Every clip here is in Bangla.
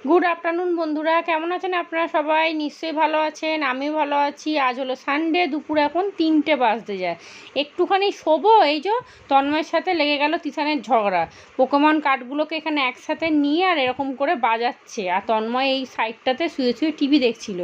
গুড আফটারনুন বন্ধুরা, কেমন আছেন আপনারা? সবাই নিশ্চয়ই ভালো আছেন, আমিও ভালো আছি। আজ হলো সানডে, দুপুর এখন 3টে বাজতে যায়। একটুখানি শোবো, এই যে তন্ময়ের সাথে লেগে গেল তিশানের ঝগড়া। পোকেমন কার্ডগুলোকে এখানে একসাথে নিয়ে আর এরকম করে বাজাচ্ছে, আর তন্ময় এই সাইডটাতে শুয়ে শুয়ে টিভি দেখছিল।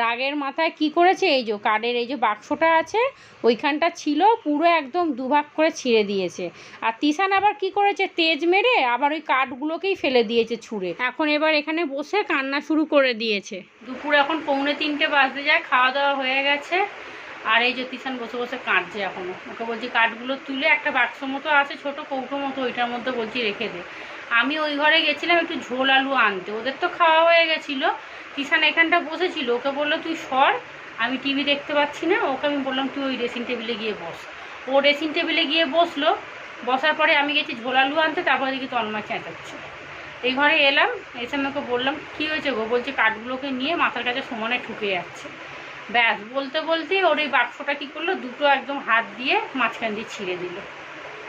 রাগের মাথায় কি করেছে, এই যে কার্ডের এই যে বাক্সটা আছে ওইখানটা ছিল, পুরো একদম দুভাগ করে ছিঁড়ে দিয়েছে। আর তিশান আবার কি করেছে, তেজ মেরে আবার ওই কার্ডগুলোকেই ফেলে দিয়েছে ছুঁড়ে। এখন এবার এখানে বসে কান্না শুরু করে দিয়েছে। দুপুর এখন 2:45 বাজতে যায়, খাওয়া দাওয়া হয়ে গেছে। আর এই যে তিশান বসে বসে কাঁদছে এখনো। ওকে বলছি কার্ডগুলো তুলে একটা বাক্স মতো আছে, ছোট কৌটো মতো, ওইটার মধ্যে বলছি রেখে দে। আমি ওই ঘরে গেছিলাম একটু ঝোল আলু আনতে, ওদের তো খাওয়া হয়ে গেছিলো। তিশান এখানটা বসেছিল, ওকে বললো তুই সর, আমি টিভি দেখতে পাচ্ছি না। ওকে আমি বললাম তুই ওই ড্রেসিং টেবিলে গিয়ে বস। ও ড্রেসিং টেবিলে গিয়ে বসলো। বসার পরে আমি গেছি ঝোল আলু আনতে, তারপরে দেখি তন্ময় চেঁচাচ্ছে। এই ঘরে এলাম, এসে আমাকে বললাম কী হয়েছে গো? বলছে কাঠগুলোকে নিয়ে মাথার কাছে সমানে ঠুকে যাচ্ছে। ব্যাস, বলতে বলতেই ওর এই বাক্সটা কী করলো, দুটো একদম হাত দিয়ে মাঝখান দিয়ে ছিঁড়ে দিল।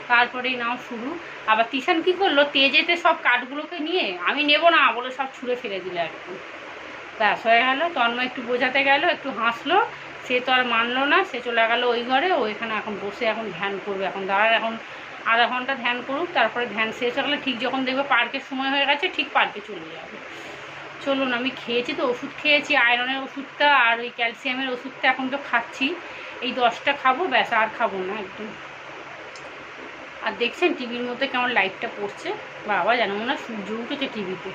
তারপরেই নাও শুরু। আবার তিশান কী করলো, তেজেতে সব কাঠগুলোকে নিয়ে আমি নেব না বলে সব ছুঁড়ে ফেলে দিল একদম। ব্যাস হয়ে গেল। তন্ময় একটু বোঝাতে গেল, একটু হাসলো, সে তো আর মানলো না, সে চলে গেল ওই ঘরে। ও এখানে এখন বসে এখন ধ্যান করবে। এখন দাঁড়ার এখন আধা ঘন্টা ধ্যান করুক, তারপরে ধ্যান শেষ হয়ে গেলে ঠিক যখন দেখবে পার্কের সময় হয়ে গেছে, ঠিক পার্কে চলে যাবে। চলুন, আমি খেয়েছি তো, ওষুধ খেয়েছি, আয়রনের ওষুধটা আর ওই ক্যালসিয়ামের ওষুধটা এখন তো খাচ্ছি। এই 10টা খাবো, ব্যাস আর খাবো না একদম। আর দেখছেন টিভির মধ্যে কেমন লাইটটা পড়ছে, বাবা জানো না সূর্য উঠেছে টিভিতে।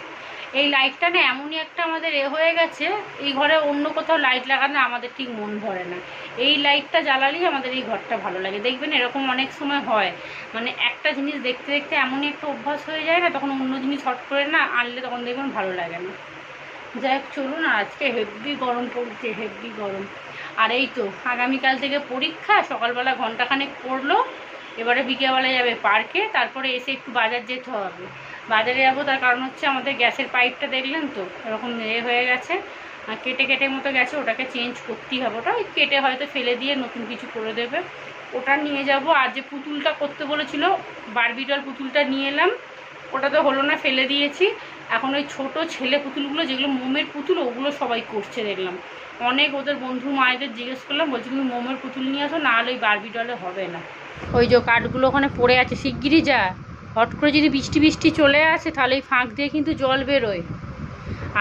এই লাইটটা না এমনই একটা আমাদের হয়ে গেছে, এই ঘরে অন্য কোথাও লাইট লাগালে আমাদের ঠিক মন ভরে না। এই লাইটটা জ্বালালেই আমাদের এই ঘরটা ভালো লাগে। দেখবেন এরকম অনেক সময় হয়, মানে একটা জিনিস দেখতে দেখতে এমনই একটা অভ্যাস হয়ে যায় না, তখন অন্য জিনিস হট করে না আনলে তখন দেখবেন ভালো লাগে না। যাই হোক চলুন, আজকে হেভি গরম পড়ছে, হেভি গরম। আর এই তো আগামীকাল থেকে পরীক্ষা, সকালবেলা ঘন্টাখানেক পড়লো, এবারে বিকেলবেলা যাবে পার্কে, তারপরে এসে একটু বাজার যেতে হবে। বাজারে যাবো তার কারণ হচ্ছে আমাদের গ্যাসের পাইপটা দেখলেন তো এরকম হয়ে গেছে, কেটে কেটে মতো গেছে, ওটাকে চেঞ্জ করতেই হবে। ওটা কেটে হয়তো ফেলে দিয়ে নতুন কিছু করে দেবে, ওটা নিয়ে যাব। আর যে পুতুলটা করতে বলেছিল, বারবি ডল পুতুলটা নিয়ে এলাম, ওটা তো হলো না, ফেলে দিয়েছি। এখন ওই ছোট ছেলে পুতুলগুলো যেগুলো মোমের পুতুল, ওগুলো সবাই করছে দেখলাম। অনেক ওদের বন্ধু মায়েদের জিজ্ঞেস করলাম, বলছি তুমি মোমের পুতুল নিয়ে আসো, নাহলে ওই বারবি ডলে হবে না। ওই যে কাঠগুলো ওখানে পড়ে আছে, শিগগিরই যা। হট করে যদি বৃষ্টি বৃষ্টি চলে আসে তাহলে এই ফাঁক দিয়ে কিন্তু জল বেরোয়।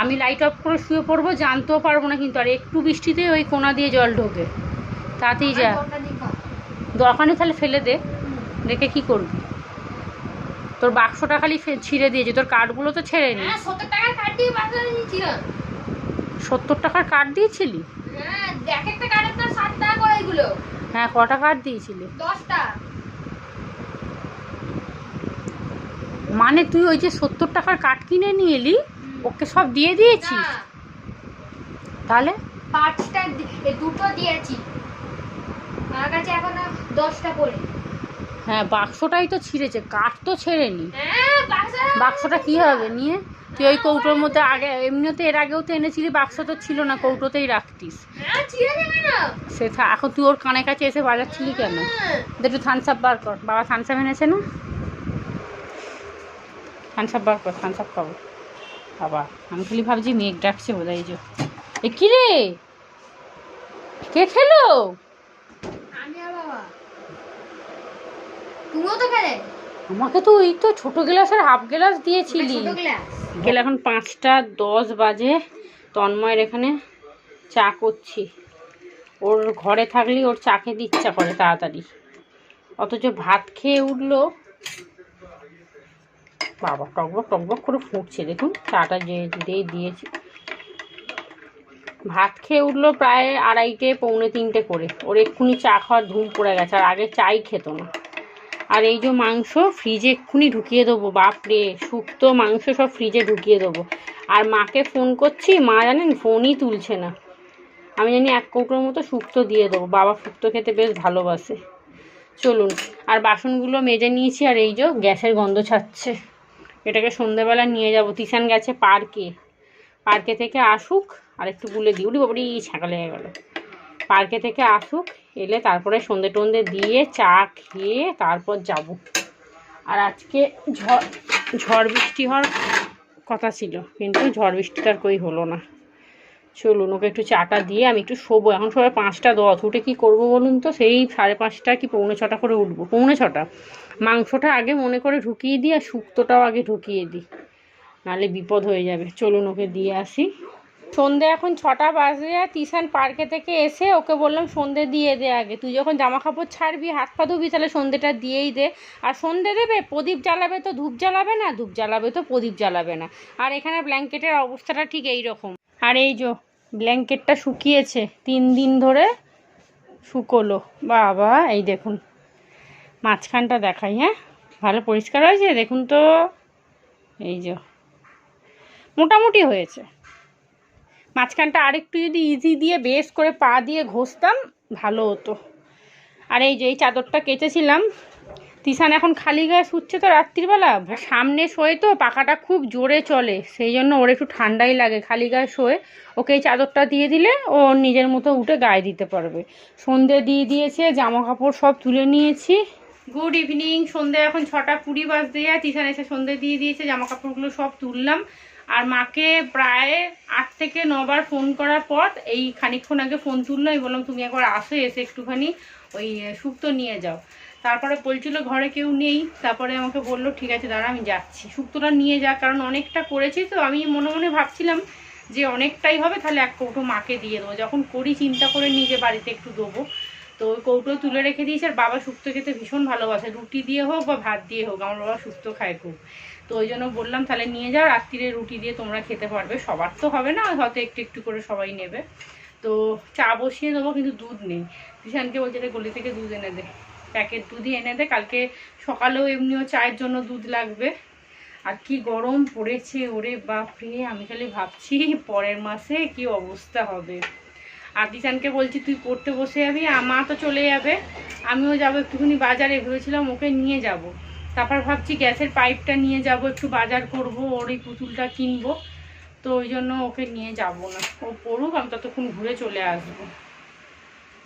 আমি লাইট অফ করে শুয়ে পড়বো, জানতেও পারবো না কিন্তু। আর একটু বৃষ্টিতে ওই কোনা দিয়ে জল ঢোকে, তাতেই যা। দরকার নেই তাহলে ফেলে দে, দেখে কি করবি? তোর বাক্সটা খালি ছিঁড়ে দিয়েছে, তোর কার্ডগুলো তো ছেড়ে নি। 70 টাকার কার্ড দিয়েছিলি? হ্যাঁ, কটা কার্ড দিয়েছিলি? 10টা। মানে তুই ওই যে 70 টাকার কার্ড কিনে নিয়ে এলি, ওকে সব দিয়ে দিয়েছিস? তাহলে 5টা দুটো দিয়েছি, আমার কাছে এখন 10টা পড়ে। হ্যাঁ, বাক্সটাই তো ছিঁড়েছে, কাঠ তো ছেড়েনি। বাক্সটা কি হবে নিয়ে? তুই ওই কৌটোর মধ্যে আগে এমনিতে এর আগেও তো এনেছিলি, বাক্স তো ছিল না, কৌটোতেই রাখতিস। সে এখন তুই ওর কানের কাছে এসে বাজাচ্ছিলি কেন? একটু থামস আপ বার কর, বাবা থামস আপ এনেছে না, থামস আপ বার কর, থামস আপ খাবো। বাবা আমি খালি ভাবছি মেঘ ডাকছে বোধ হয়। এ কি রে, কে খেলো? আমাকে তো ওই তো ছোট গ্লাসের হাফ গ্লাস দিয়েছিলি। গেলে এখন 5টা 10 বাজে, তন্ময়ের এখানে চা করছি। ওর ঘরে থাকলেই ওর চা খেতে ইচ্ছা করে তাড়াতাড়ি, অথচ ভাত খেয়ে উঠলো, বাবা টকবক টকবক করে ফুটছে। দেখুন চাটা যে দিয়েছি, ভাত খেয়ে উঠলো প্রায় 2:30 পৌনে 3টে করে। ওর এক্ষুনি চা খাওয়ার ধুম পড়ে গেছে, আর আগে চাই খেত না। আর এই যে মাংস ফ্রিজে এক্ষুনি ঢুকিয়ে দেবো, বাপরে শুক্তো মাংস সব ফ্রিজে ঢুকিয়ে দেবো। আর মাকে ফোন করছি, মা জানেন ফোনই তুলছে না। আমি জানি 1 কৌটোর মতো শুক্তো দিয়ে দেবো, বাবা শুক্তো খেতে বেশ ভালোবাসে। চলুন, আর বাসনগুলো মেজে নিয়েছি। আর এই যে গ্যাসের গন্ধ ছাড়ছে, এটাকে সন্ধ্যেবেলা নিয়ে যাব। তিশান গেছে পার্কে, পার্কে থেকে আসুক, আর একটু গুলে দিই, উঠি বাবরি ছাঁকা লেগে গেল। পার্কে থেকে আসুক, এলে তারপরে সন্ধে টন্ধে দিয়ে চা খেয়ে তারপর যাব। আর আজকে ঝড় বৃষ্টি হওয়ার কথা ছিল, কিন্তু ঝড় বৃষ্টি তার কই হলো না। চলুন ওকে একটু চাটা দিয়ে আমি একটু শোবো। এখন সবাই 5:10, উঠে কি করব বলুন তো? সেই 5:30 কি 5:45 করে উঠবো, 5:45। মাংসটা আগে মনে করে ঢুকিয়ে দিই আর শুক্তোটাও আগে ঢুকিয়ে দিই, নাহলে বিপদ হয়ে যাবে। চলুন ওকে দিয়ে আসি। সন্ধে এখন 6টা বাজে, আর তিশান পার্কে থেকে এসে ওকে বললাম সন্ধে দিয়ে দে আগে, তুই যখন জামা কাপড় ছাড়বি হাত পা ধুবি তাহলে সন্ধেটা দিয়েই দে। আর সন্ধে দেবে, প্রদীপ জ্বালাবে তো ধূপ জ্বালাবে না, ধূপ জ্বালাবে তো প্রদীপ জ্বালাবে না। আর এখানে ব্ল্যাঙ্কেটের অবস্থাটা ঠিক এই রকম। আর এই যে ব্ল্যাঙ্কেটটা শুকিয়েছে, 3 দিন ধরে শুকোলো। বাবা এই দেখুন মাঝখানটা দেখাই, হ্যাঁ ভালো পরিষ্কার হয়েছে দেখুন তো। এই যে মোটামুটি হয়েছে। মাঝখানটা আরেকটু যদি ইজি দিয়ে বেশ করে পা দিয়ে ঘষতাম ভালো হতো। আর এই যে এই চাদরটা কেচেছিলাম, তিশান এখন খালি গায়ে শুচ্ছে তো রাত্রিবেলা, সামনে শোয় তো পাখাটা খুব জোরে চলে, সেই জন্য ওর একটু ঠান্ডাই লাগে, খালি গায়ে শোয়। ওকে এই চাদরটা দিয়ে দিলে ও নিজের মতো উঠে গায়ে দিতে পারবে। সন্ধে দিয়ে দিয়েছে, জামা কাপড় সব তুলে নিয়েছি। Good evening. সন্ধে এখন 6:20 বাজতে যায়। তিশান এসে সন্ধে দিয়ে দিয়েছে, জামা কাপড়গুলো সব তুললাম। আর মাকে প্রায় 8 থেকে 9 বার ফোন করার পর এই খানিকক্ষণ আগে ফোন তুললো। আমি বললাম তুমি একবার আসো, এসে একটুখানি ওই শুক্তো নিয়ে যাও। তারপরে বলছিল ঘরে কেউ নেই, তারপরে আমাকে বললো ঠিক আছে দাঁড়া আমি যাচ্ছি, শুক্তোটা নিয়ে যা, কারণ অনেকটা করেছি তো। আমি মনে মনে ভাবছিলাম যে অনেকটাই হবে, তাহলে 1 কৌটো মাকে দিয়ে দেবো, যখন করি চিন্তা করে নিজে বাড়িতে একটু দেবো। তো ওই কৌটো তুলে রেখে দিয়েছি। আর বাবা শুক্তো খেতে ভীষণ ভালোবাসে, রুটি দিয়ে হোক বা ভাত দিয়ে হোক, আমার বাবা শুক্তো খায় খুব। তো ওই জন্য বললাম তাহলে নিয়ে যাও, রাত্রিরে রুটি দিয়ে তোমরা খেতে পারবে, সবার তো হবে না, হয়তো একটু একটু করে সবাই নেবে। তো চা বসিয়ে দেবো, কিন্তু দুধ নেই। কিষানকে বলছে রে গলি থেকে দুধ এনে দে, প্যাকেট দুধই এনে দে, কালকে সকালেও এমনিও চায়ের জন্য দুধ লাগবে। আর কি গরম পড়েছে ওরে বাপরে, আমি খালি ভাবছি পরের মাসে কি অবস্থা হবে। আর দিশানকে বলছি তুই পড়তে বসে যাবি, মা তো চলে যাবে, আমিও যাবো একটুখানি বাজারে, ভেবেছিলাম ওকে নিয়ে যাব। তারপর ভাবছি গ্যাসের পাইপটা নিয়ে যাব, একটু বাজার করব, ওর এই পুতুলটা কিনবো। তো ওই জন্য ওকে নিয়ে যাব না, ও পড়ুক, আমি ততক্ষণ ঘুরে চলে আসবো।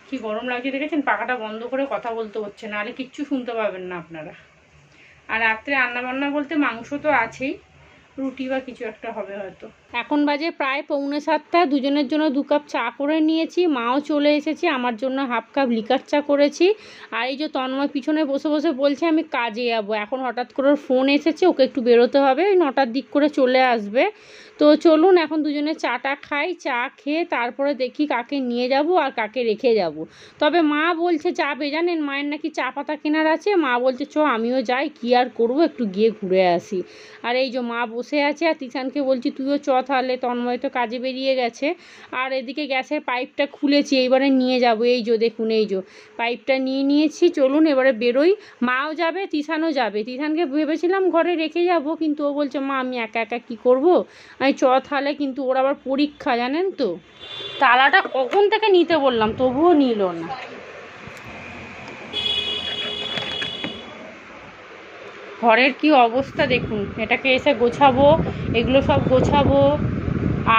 কি গরম লাগছে দেখেছেন, পাখাটা বন্ধ করে কথা বলতে হচ্ছে, নাহলে কিচ্ছু শুনতে পাবেন না আপনারা। আর রাত্রে রান্নাবান্না বলতে মাংস তো আছেই, রুটি বা কিছু একটা হবে হয়তো। এখন বাজে প্রায় 6:45, দুজনের জন্য 2 কাপ চা করে নিয়েছি, মাও চলে এসেছে, আমার জন্য 1/2 কাপ লিকার চা করেছি। আর এই যে তন্ময় পিছনে বসে বসে বলছে আমি কাজে যাবো, এখন হঠাৎ করে ওর ফোন এসেছে, ওকে একটু বেরোতে হবে, ওই 9টার দিক করে চলে আসবে। তো চলুন এখন দুজনে চাটা খাই, চা খেয়ে তারপরে দেখি কাকে নিয়ে যাব আর কাকে রেখে যাব। তবে মা বলছে যাবে, জানেন মায়ের নাকি চা পাতা কেনার আছে, মা বলছে চ আমিও যাই, কি আর করবো, একটু গিয়ে ঘুরে আসি। আর এই যে মা বসে আছে, আর তিশানকে বলছি তুইও চ তাহলে, তন্ময় তো কাজে বেরিয়ে গেছে। আর এদিকে গ্যাসের পাইপটা খুলেছি, এইবারে নিয়ে যাব, এই যে দেখুন এই যে পাইপটা নিয়ে নিয়েছি। চলুন এবারে বেরোই, মাও যাবে তিশানও যাবে। তিশানকে ভেবেছিলাম ঘরে রেখে যাব, কিন্তু ও বলছে মা আমি একা একা কী করবো, আমি চ তাহলে, কিন্তু ওর আবার পরীক্ষা জানেন তো। তালাটা কখন থেকে নিতে বললাম তবুও নিল না। ঘরের কি অবস্থা দেখুন, এটাকে এসে গোছাবো, এগুলো সব গোছাবো।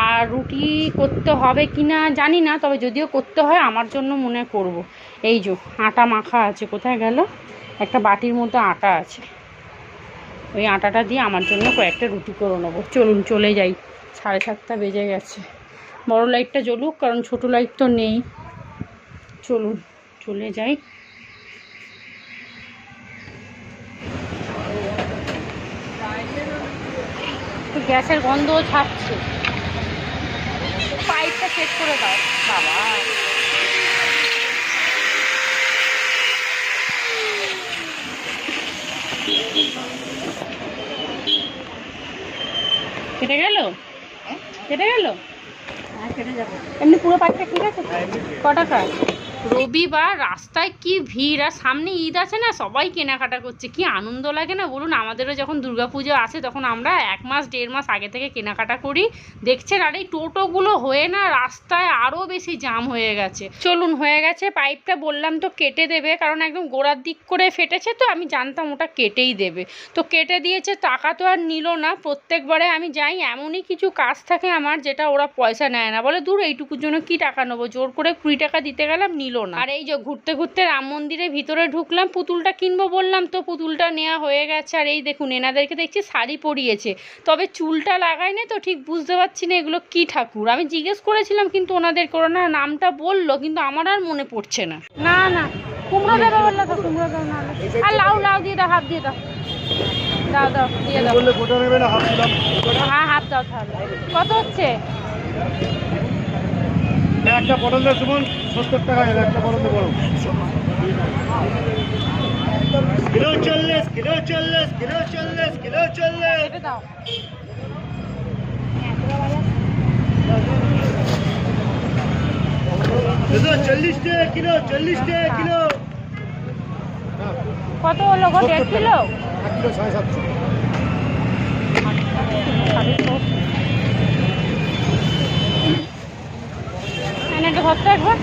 আর রুটি করতে হবে কি না জানি না, তবে যদিও করতে হয় আমার জন্য মনে করব। এই যে আটা মাখা আছে, কোথায় গেল, একটা বাটির মতো আটা আছে, ওই আটাটা দিয়ে আমার জন্য কয়েকটা রুটি করে নেবো। চলুন চলে যাই, 7:30 বেজে গেছে। বড় লাইটটা জ্বলুক, কারণ ছোটো লাইট তো নেই। চলুন চলে যাই। গ্যাসের গন্ধও ছাড়ছে, পাইপটা চেক করে দাও বাবা। কেটে গেল, কেটে গেল, এমনি পুরো পাইপটা ঠিক আছে। ক টাকা? রবিবার, রাস্তায় কি ভিড়, আর সামনে ঈদ আছে না, সবাই কেনাকাটা করছে, কি আনন্দ লাগে না বলুন। আমাদেরও যখন দুর্গাপুজো আসে তখন আমরা 1 মাস 1.5 মাস আগে থেকে কেনাকাটা করি, দেখছেন। আর এই টোটোগুলো হয়ে না রাস্তায় আরও বেশি জাম হয়ে গেছে। চলুন হয়ে গেছে, পাইপটা বললাম তো কেটে দেবে, কারণ একদম গোড়ার দিক করে ফেটেছে তো, আমি জানতাম ওটা কেটেই দেবে, তো কেটে দিয়েছে। টাকা তো আর নিল না, প্রত্যেকবারে আমি যাই এমনই কিছু কাজ থাকে আমার যেটা ওরা পয়সা নেয় না, বলে দূর এইটুকুর জন্য কি টাকা নেবো, জোর করে 20 টাকা দিতে গেলাম, নিল ছিল না। আর এই যে ঘুরতে ঘুরতে রাম মন্দিরের ভিতরে ঢুকলাম, পুতুলটা কিনবো বললাম, তো পুতুলটা নেওয়া হয়ে গেছে। আর এই দেখুন এনাদেরকে দেখছি শাড়ি পরিয়েছে, তবে চুলটা লাগাই না তো ঠিক বুঝতে পারছি না এগুলো কি ঠাকুর। আমি জিজ্ঞেস করেছিলাম কিন্তু ওনাদের করোনা নামটা বললো, কিন্তু আমার আর মনে পড়ছে না। না না কুমড়ো দেবে বললো তো, কুমড়ো দেবে না। আর লাউ লাউ দিয়ে দাও, হাফ দিয়ে দাও, দাও দাও দিয়ে দাও। হ্যাঁ হাফ দাও তাহলে। কত হচ্ছে? একটা পটল দেয় সুমন 70 টাকা, একটা পটল দিয়ে বড় কিলো 40, কিলো 40, কিলো 40, কিলো 40 এটা দাও। কিলো 40 টাকা কিলো, 40 টাকা কিলো। কত হলো গো? 1.5 কিলো? 1 কিলো 750। এটা ধরতে একবার।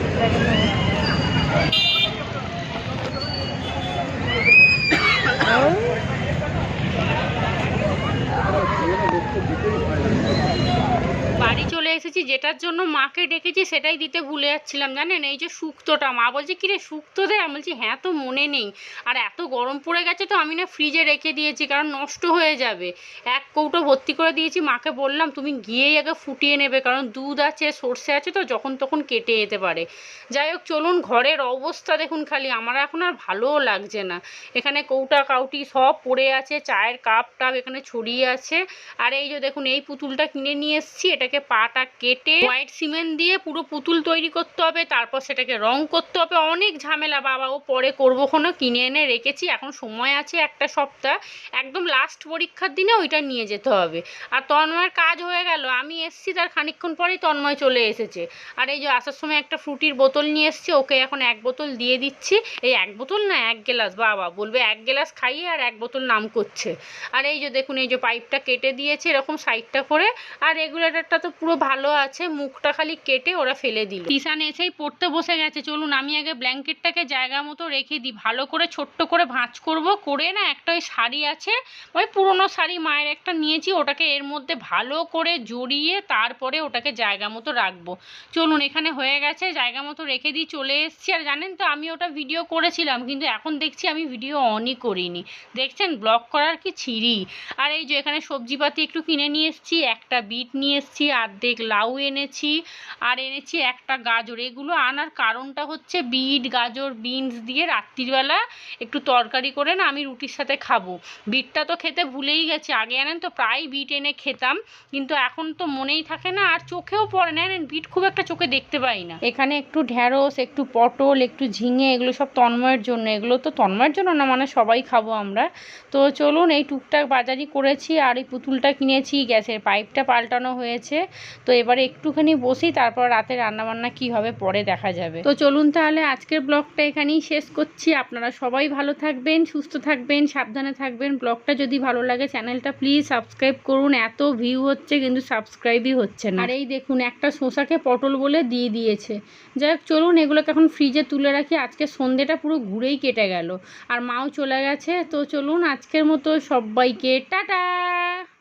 বাড়ি চলে এসেছি, যেটার জন্য মাকে ডেকেছি সেটাই দিতে ভুলে যাচ্ছিলাম জানেন। এই যে শুক্তোটা, মা বলছে কিরে শুক্তো দে, আমি বলছি হ্যাঁ তো মনে নেই। আর এত গরম পড়ে গেছে তো আমি না ফ্রিজে রেখে দিয়েছি, কারণ নষ্ট হয়ে যাবে। 1 কৌটো ভর্তি করে দিয়েছি, মাকে বললাম তুমি গিয়েই আগে ফুটিয়ে নেবে, কারণ দুধ আছে সর্ষে আছে তো যখন তখন কেটে যেতে পারে। যাই হোক চলুন, ঘরের অবস্থা দেখুন খালি, আমার এখন আর ভালোও লাগছে না। এখানে কৌটা কাউটি সব পড়ে আছে, চায়ের কাপ টাপ এখানে ছড়িয়ে আছে। আর এই যে দেখুন এই পুতুলটা কিনে নিয়ে এসেছি, এটাকে পাটা কেটে হোয়াইট সিমেন্ট দিয়ে পুরো পুতুল তৈরি করতে হবে, তারপর সেটাকে রং করতে হবে, অনেক ঝামেলা বাবা। ও পরে করবো, কোনো কিনে এনে রেখেছি, এখন সময় আছে 1 সপ্তাহ, একদম লাস্ট পরীক্ষার দিনে ওইটা নিয়ে যেতে হবে। আর তন্ময়ের কাজ হয়ে গেল, আমি এসছি তার খানিকক্ষণ পরেই তন্ময় চলে এসেছে। আর এই যে আসার সময় একটা ফ্রুটির বোতল নিয়ে এসছি, ওকে এখন 1 বোতল দিয়ে দিচ্ছি। এই 1 বোতল না 1 গ্লাস, বাবা বলবে 1 গ্লাস খাইয়ে আর 1 বোতল নাম করছে। আর এই যে দেখুন এই যে পাইপটা কেটে দিয়েছে এরকম সাইডটা করে, আর রেগুলেটরটা তো পুরো ভালো আছে, মুখটা খালি কেটে ওরা ফেলে দিল। তিশান এসেই পড়তে বসে গেছে, চলুন আমি আগে ব্ল্যাঙ্কেটটাকে জায়গা মতো রেখে দিই, ভালো করে ছোট্ট করে ভাঁজ করব, করে না একটা ওই শাড়ি আছে, ওই পুরোনো শাড়ি মায়ের একটা নিয়েছি, ওটাকে এর মধ্যে ভালো করে জড়িয়ে তারপরে ওটাকে জায়গা মতো রাখবো। চলুন এখানে হয়ে গেছে, জায়গা মতো রেখে দিই, চলে এসেছি। আর জানেন তো আমি ওটা ভিডিও করেছিলাম, কিন্তু এখন দেখছি আমি ভিডিও অনই করিনি, দেখছেন ব্লগ করার কি ছিঁড়ি। আর এই যে এখানে সবজিপাতি একটু কিনে নিয়ে এসেছি, একটা বিট নিয়ে এসেছি, অর্ধেক লাউ এনেছি, আর এনেছি একটা গাজর। এগুলো আনার কারণটা হচ্ছে বিট গাজর বিনস দিয়ে রাত্রিবেলা একটু তরকারি করে না আমি রুটির সাথে খাবো। বিটটা তো খেতে ভুলেই গেছি, আগে আনেন তো প্রায় বিট এনে খেতাম, কিন্তু এখন তো মনেই থাকে না, আর চোখেও পড়ে না, বিট খুব একটা চোখে দেখতে পাই না। এখানে একটু ঢ্যাঁড়স, একটু পটল, একটু ঝিঙে, এগুলো সব তন্ময়ের জন্য, এগুলো তো তন্ময়ের জন্য না, মানে সবাই খাবো আমরা। তো চলুন এই টুকটাক বাজারই করেছি, আর এই পুতুলটা কিনেছি, গ্যাসের পাইপটা পাল্টানো হয়েছে। তো এবারে একটুখানি বসি, তারপর রাতে রান্নাবান্না কি হবে পরে দেখা যাবে। তো চলুন তাহলে আজকের ব্লগটা এখানেই শেষ করছি। আপনারা সবাই ভালো থাকবেন, সুস্থ থাকবেন, সাবধানে থাকবেন। ব্লগটা যদি ভালো লাগে চ্যানেলটা প্লিজ সাবস্ক্রাইব করুন। এত ভিউ হচ্ছে কিন্তু সাবস্ক্রাইবই হচ্ছে না। আর এই দেখুন একটা শসাকে পটল বলে দিয়ে দিয়েছে। যাই হোক চলুন এগুলোকে এখন ফ্রিজে তুলে রাখি, আজকে সন্ধ্যেটা পুরো ঘুরেই কেটে গেল, আর মাও চলে গেছে। তো চলুন আজকের মতো সবাইকে টাটা।